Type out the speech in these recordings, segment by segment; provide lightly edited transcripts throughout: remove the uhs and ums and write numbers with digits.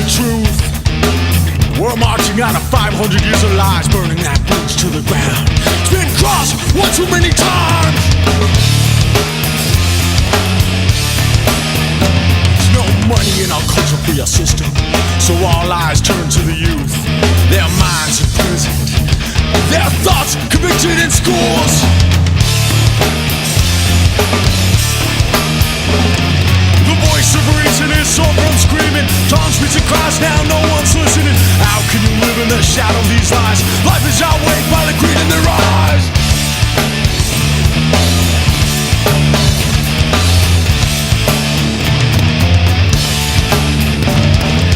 the truth. We're marching out of 500 years of lies, burning that bridge to the ground. It's been crossed one too many times. There's no money in our culture for your system, so all eyes turn to the youth. Their minds imprisoned, their thoughts convicted in schools. The voice of reason is so from screaming. Tongue speaks and cries, now no one's listening. How can you live in the shadow of these lies? Life is outweighed by the greed in their eyes.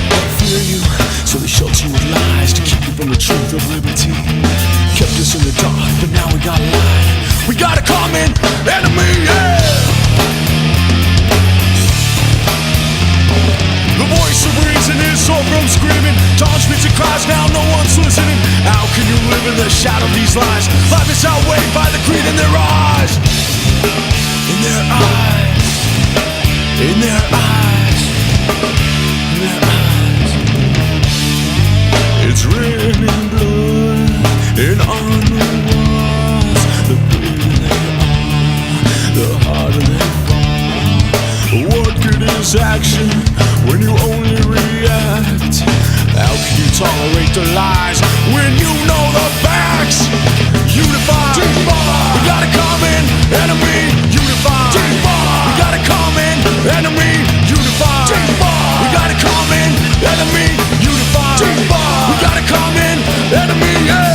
They fear you, so they shelter you with lies to keep you from the truth of liberty. Kept us in the dark, but now we got a light. We got a common enemy, yeah! The voice of reason is so from screaming. Tongue speaks and cries, now no one's listening. How can you live in the shadow of these lies? Life is outweighed by the greed in their eyes. In their eyes. In their eyes. In their eyes. It's written in blood and on the walls. The bigger they are, the harder they fall. What good is action when you only react? How can you tolerate the lies when you know the facts? Unify, we got a common enemy. Unify, we got a common enemy. Unify, we got a common enemy. Unify, we got a common enemy, yeah.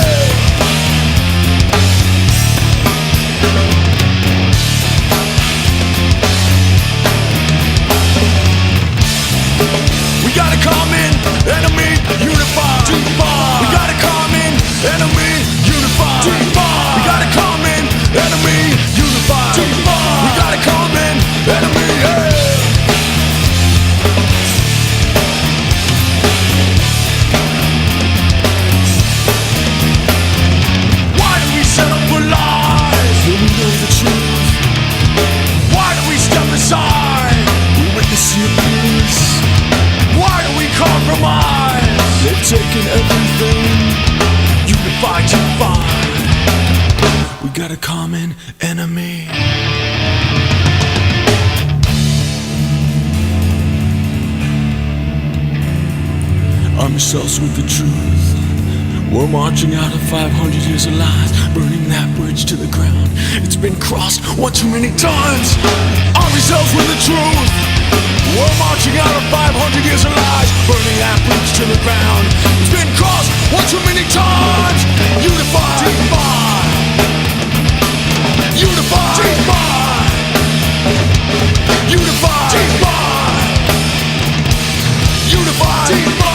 We got a common enemy, unify. We got a common enemy, unify. We got a common enemy, unify. We got a common enemy, yeah. Why do we settle for lies when we know the truth? Why do we step aside when we witness the abuse? Why do we compromise? They've taken everything. Unify to find. We got a common enemy. Arm yourselves with the truth. We're marching out of 500 years of lies, burning that bridge to the ground. It's been crossed one too many times. Arm yourselves with the truth. We're marching out of 500 years of lies, burning that bridge to the ground. It's been crossed one too many times. Unify, unify, unify, unify, unify.